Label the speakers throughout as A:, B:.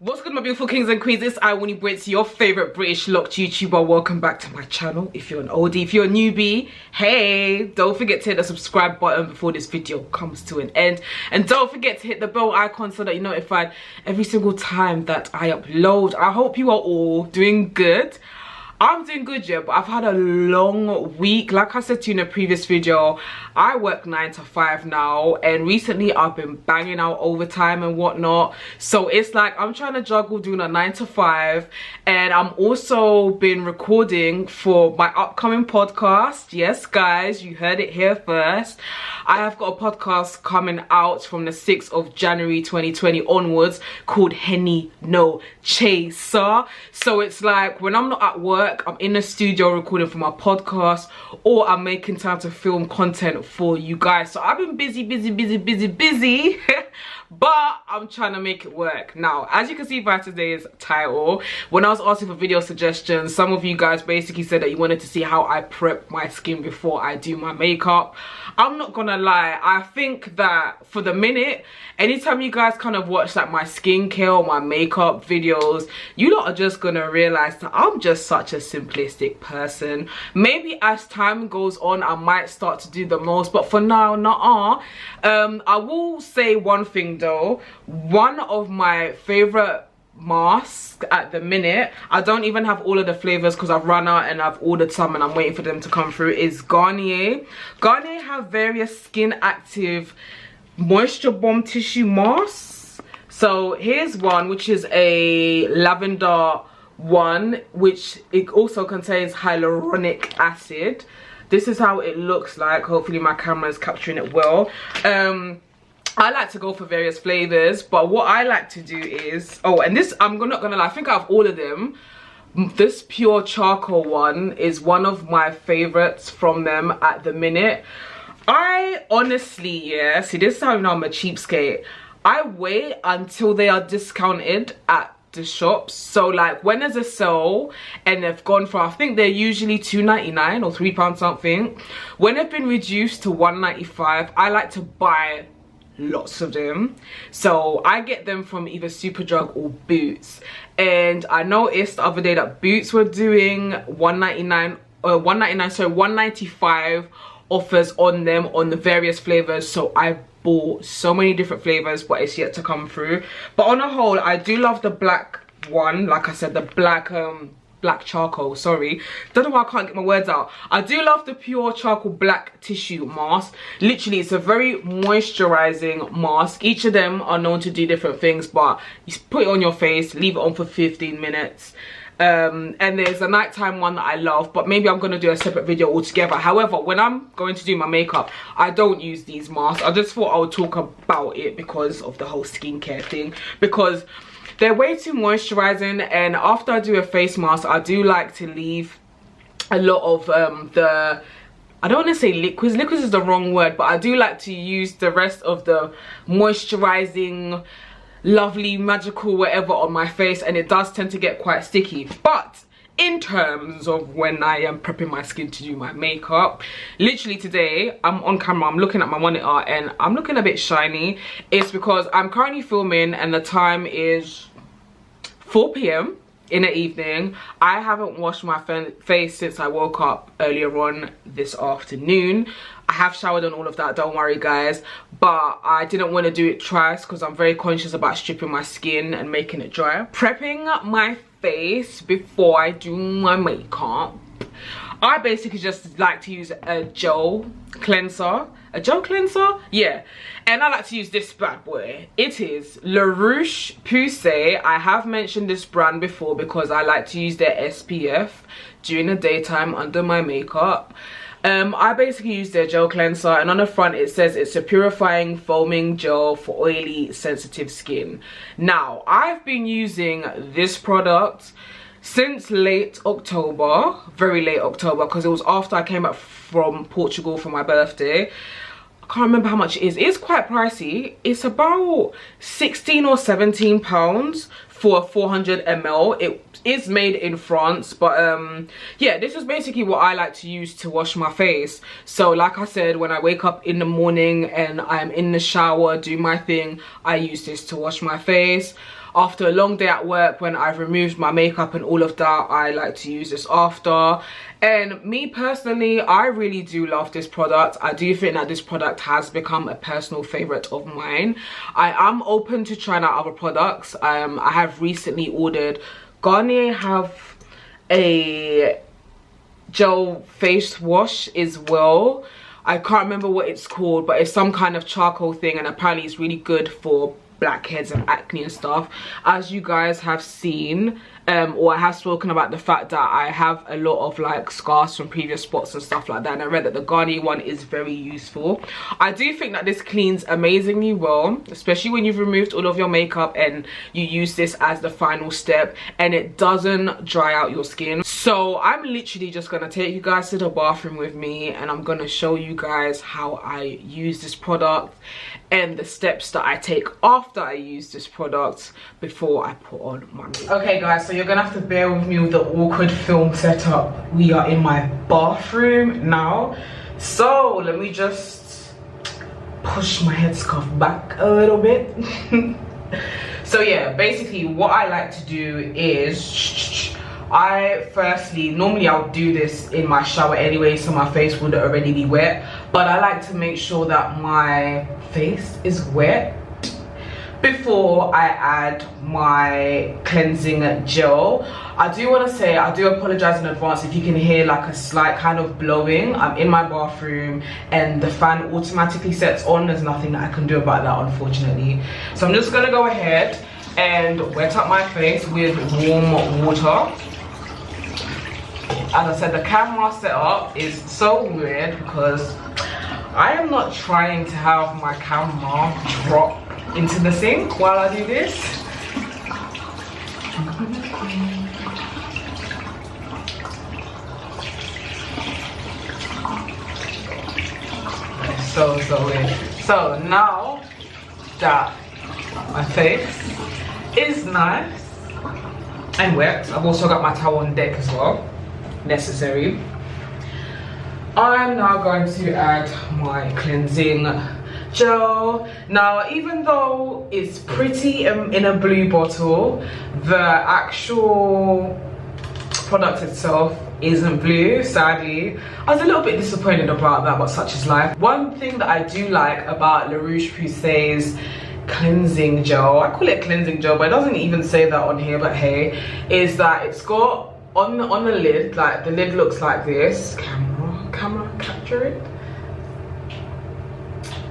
A: What's good, my beautiful kings and queens? It's I, Winnie Brits, your favorite British locked YouTuber. Welcome back to my channel. If you're an oldie, if you're a newbie, hey, don't forget to hit the subscribe button before this video comes to an end, and don't forget to hit the bell icon so that you're notified every single time that I upload. I hope you are all doing good. I'm doing good, yeah, but I've had a long week. Like I said to you in a previous video, I work 9 to 5 now, and recently I've been banging out overtime and whatnot. So it's like I'm trying to juggle doing a 9 to 5, and I'm also been recording for my upcoming podcast. Yes, guys, you heard it here first. I have got a podcast coming out from the 6th of January 2020 onwards called Henny No Chaser. So it's like when I'm not at work, I'm in the studio recording for my podcast, or I'm making time to film content for you guys. So I've been busy but I'm trying to make it work. Now, as you can see by today's title, when I was asking for video suggestions, some of you guys basically said that you wanted to see how I prep my skin before I do my makeup. I'm not gonna lie, I think that for the minute, anytime you guys kind of watch like my skincare or my makeup videos, you lot are just gonna realize that I'm just such a simplistic person. Maybe as time goes on, I might start to do the most, but for now, nuh-uh. I will say one thing though. One of my favorite masks at the minute, I don't even have all of the flavors because I've run out and I've ordered some and I'm waiting for them to come through, is Garnier. Garnier have various skin active moisture bomb tissue masks. So here's one which is a lavender one, which it also contains hyaluronic acid. This is how it looks like. Hopefully my camera is capturing it well. I like to go for various flavors, but what I like to do is, oh, and this, I'm not gonna lie, I think out of all of them, this pure charcoal one is one of my favorites from them at the minute. I honestly, yeah, see, this is how you know I'm a cheapskate. I wait until they are discounted at the shops. So like when there's a sale and they've gone for, I think they're usually £2.99 or £3 something. When they've been reduced to £1.95, I like to buy lots of them. So I get them from either Superdrug or Boots, and I noticed the other day that Boots were doing £1.95 offers on them on the various flavors. So I bought so many different flavors, but it's yet to come through. But on a whole, I do love the black one. Like I said, the black charcoal, sorry, don't know why I can't get my words out. I do love the pure charcoal black tissue mask. Literally, it's a very moisturizing mask. Each of them are known to do different things, but you put it on your face, leave it on for 15 minutes. And there's a nighttime one that I love, but maybe I'm gonna do a separate video altogether. However, when I'm going to do my makeup, I don't use these masks. I just thought I would talk about it because of the whole skincare thing, because they're way too moisturizing, and after I do a face mask, I do like to leave a lot of the, I don't want to say liquids is the wrong word, but I do like to use the rest of the moisturizing, lovely, magical whatever on my face, and it does tend to get quite sticky. But in terms of when I am prepping my skin to do my makeup, literally today I'm on camera, I'm looking at my monitor and I'm looking a bit shiny. It's because I'm currently filming and the time is 4 p.m. in the evening. I haven't washed my face since I woke up earlier on this afternoon. I have showered and all of that, don't worry guys, but I didn't want to do it twice because I'm very conscious about stripping my skin and making it dry. Prepping my face before I do my makeup, I basically just like to use a gel cleanser. A gel cleanser? Yeah. And I like to use this bad boy. It is Roche-Posay. I have mentioned this brand before because I like to use their SPF during the daytime under my makeup. I basically use their gel cleanser, and on the front it says it's a purifying foaming gel for oily sensitive skin. Now, I've been using this product since late October, very late October, because it was after I came back from Portugal for my birthday. I can't remember how much it is. It's quite pricey. It's about 16 or 17 pounds for a 400 ml. It is made in France, but yeah, this is basically what I like to use to wash my face. So like I said, when I wake up in the morning and I'm in the shower doing my thing, I use this to wash my face. after a long day at work, when I've removed my makeup and all of that, I like to use this after. And me personally, I really do love this product. I do think that this product has become a personal favorite of mine. I am open to trying out other products. I have recently ordered, Garnier have a gel face wash as well. I can't remember what it's called, but it's some kind of charcoal thing, and apparently it's really good for blackheads and acne and stuff. As you guys have seen, or I have spoken about the fact that I have a lot of like scars from previous spots and stuff like that, and I read that the Garnier one is very useful. I do think that this cleans amazingly well, especially when you've removed all of your makeup and you use this as the final step, and it doesn't dry out your skin. So I'm literally just gonna take you guys to the bathroom with me, and I'm gonna show you guys how I use this product and the steps that I take after I use this product before I put on my makeup. Okay guys, so you're gonna have to bear with me with the awkward film setup. We are in my bathroom now, so let me just push my headscarf back a little bit. So yeah, basically what I like to do is normally I'll do this in my shower anyway, so my face would already be wet, but I like to make sure that my face is wet before I add my cleansing gel. I do want to say, I do apologize in advance if you can hear like a slight kind of blowing. I'm in my bathroom and the fan automatically sets on. There's nothing that I can do about that, unfortunately. So I'm just gonna go ahead and wet up my face with warm water. As I said, the camera setup is so weird because I am not trying to have my camera drop into the sink while I do this. So weird. So now that my face is nice and wet, I've also got my towel on deck as well, necessary. I'm now going to add my cleansing gel. Now, even though it's pretty in a blue bottle, the actual product itself isn't blue, sadly. I was a little bit disappointed about that, but such is life. One thing that I do like about La Roche-Posay's cleansing gel, I call it cleansing gel, but it doesn't even say that on here, but hey, is that it's got on the lid, like the lid looks like this. Camera capture it.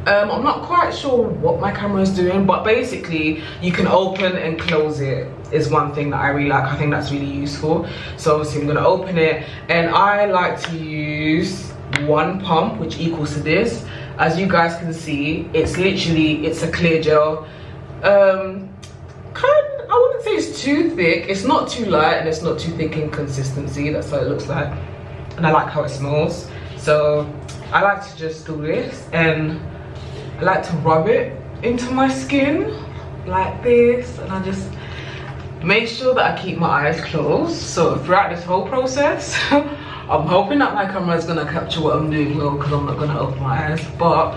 A: I'm not quite sure what my camera is doing, but basically you can open and close it is one thing that I really like. I think that's really useful. So obviously I'm going to open it, and I like to use one pump, which equals to this. As you guys can see, it's a clear gel. I wouldn't say it's too thick, it's not too light, and it's not too thick in consistency. That's how it looks like, and I like how it smells. So I like to just do this, and I like to rub it into my skin like this, and I just make sure that I keep my eyes closed. So throughout this whole process, I'm hoping that my camera is gonna capture what I'm doing well, because I'm not gonna open my eyes, but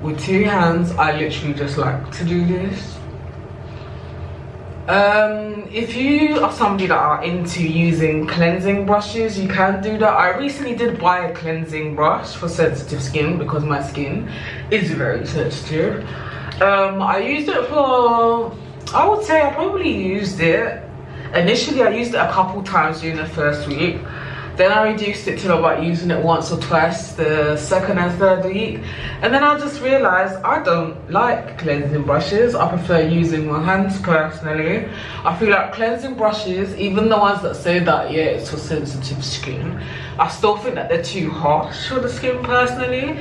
A: with two hands I literally just like to do this. If you are somebody that are into using cleansing brushes, you can do that. I recently did buy a cleansing brush for sensitive skin because my skin is very sensitive. I used it for, I would say I probably used it, initially I used it a couple times during the first week. Then I reduced it to about using it once or twice the second and third week. And then I just realized I don't like cleansing brushes. I prefer using my hands personally. I feel like cleansing brushes, even the ones that say that, yeah, it's for sensitive skin, I still think that they're too harsh for the skin personally.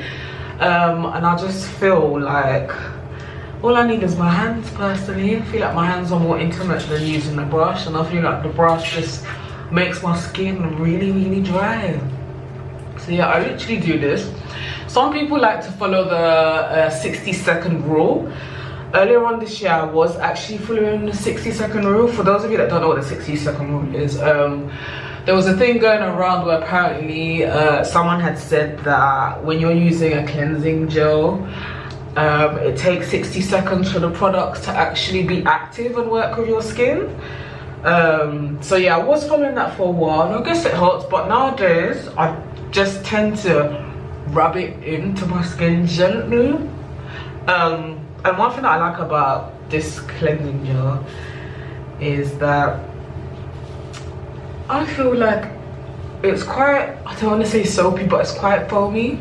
A: And I just feel like all I need is my hands personally. I feel like my hands are more intimate than using the brush, and I feel like the brush just makes my skin really dry. So yeah, I literally do this. Some people like to follow the 60-second rule. Earlier on this year I was actually following the 60-second rule. For those of you that don't know what the 60-second rule is, there was a thing going around where apparently someone had said that when you're using a cleansing gel, It takes 60 seconds for the products to actually be active and work with your skin. So yeah, I was following that for a while, and I guess it helps, but nowadays I just tend to rub it into my skin gently. And one thing that I like about this cleansing gel is that I feel like it's quite, I don't want to say soapy, but it's quite foamy.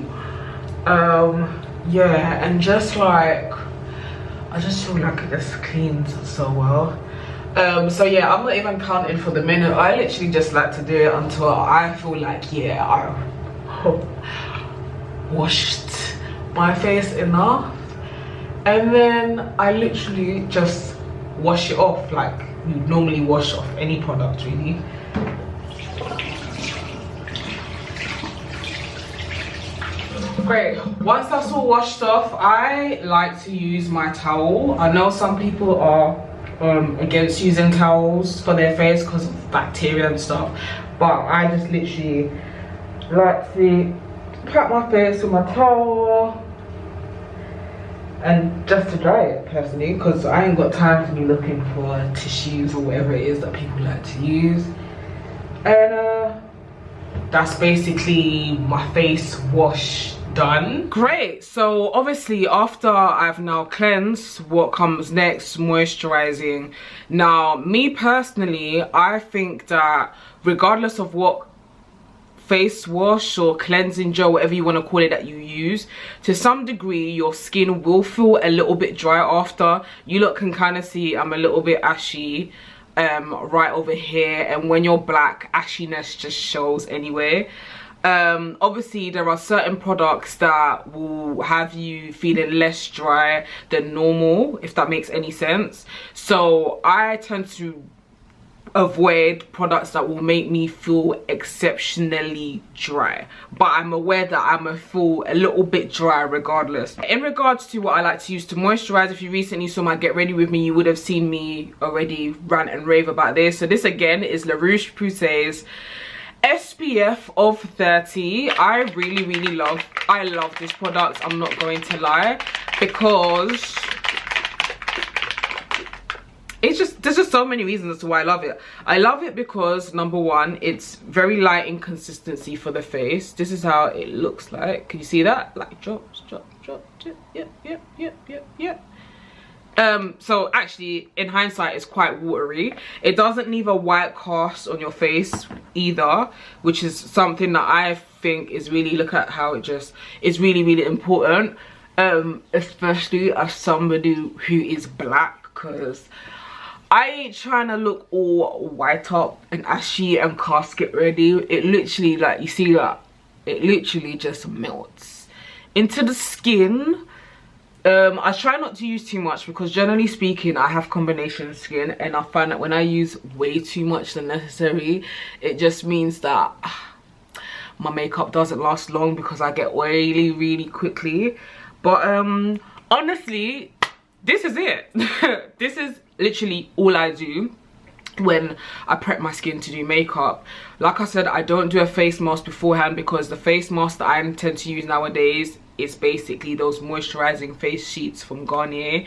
A: Yeah, and just like, I just feel like it just cleans so well. So yeah, I'm not even counting for the minute. I literally just like to do it until I feel like, yeah, I washed my face enough, and then I literally just wash it off like you normally wash off any product, really. Great, once that's all washed off, I like to use my towel. I know some people are against using towels for their face because of bacteria and stuff, but I just literally like to pat my face with my towel and just to dry it personally, because I ain't got time to be looking for tissues or whatever it is that people like to use. And that's basically my face wash done. Great, so obviously after I've now cleansed, what comes next? Moisturizing. Now me personally, I think that regardless of what face wash or cleansing gel, whatever you want to call it, that you use, to some degree your skin will feel a little bit dry after. You lot can kind of see I'm a little bit ashy right over here, and when you're black, ashiness just shows anyway. Obviously there are certain products that will have you feeling less dry than normal, if that makes any sense. So I tend to avoid products that will make me feel exceptionally dry, but I'm aware that I'm gonna feel a little bit dry regardless. In regards to what I like to use to moisturize, if you recently saw my Get Ready With Me, you would have seen me already rant and rave about this. So this again is Roche-Posay's SPF of 30. I really love this product, I'm not going to lie, because it's just, there's just so many reasons as to why I love it. I love it because number one, it's very light in consistency for the face. This is how it looks like. Can you see that? Like drops, yep. So actually in hindsight it's quite watery. It doesn't leave a white cast on your face either, which is something that I think is really, look at how it just is really important, especially as somebody who is black, because I ain't trying to look all white up and ashy and casket ready. It literally, like, you see that, it literally just melts into the skin. I try not to use too much because generally speaking I have combination skin, and I find that when I use way too much than necessary, it just means that my makeup doesn't last long because I get oily really quickly. But honestly, this is it. This is literally all I do when I prep my skin to do makeup. Like I said, I don't do a face mask beforehand because the face mask that I tend to use nowadays is basically those moisturizing face sheets from Garnier,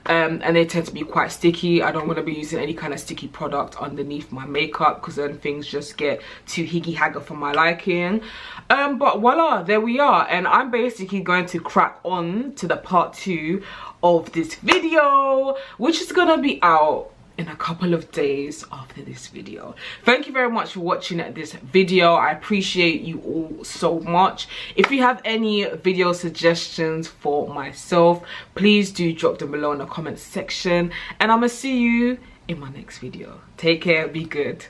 A: and they tend to be quite sticky. I don't want to be using any kind of sticky product underneath my makeup because then things just get too higgy-hagger for my liking. But voila, there we are, and I'm basically going to crack on to the part 2 of this video, which is gonna be out in a couple of days after this video. Thank you very much for watching this video. I appreciate you all so much. If you have any video suggestions for myself, please do drop them below in the comment section, and I'm gonna see you in my next video. Take care, be good.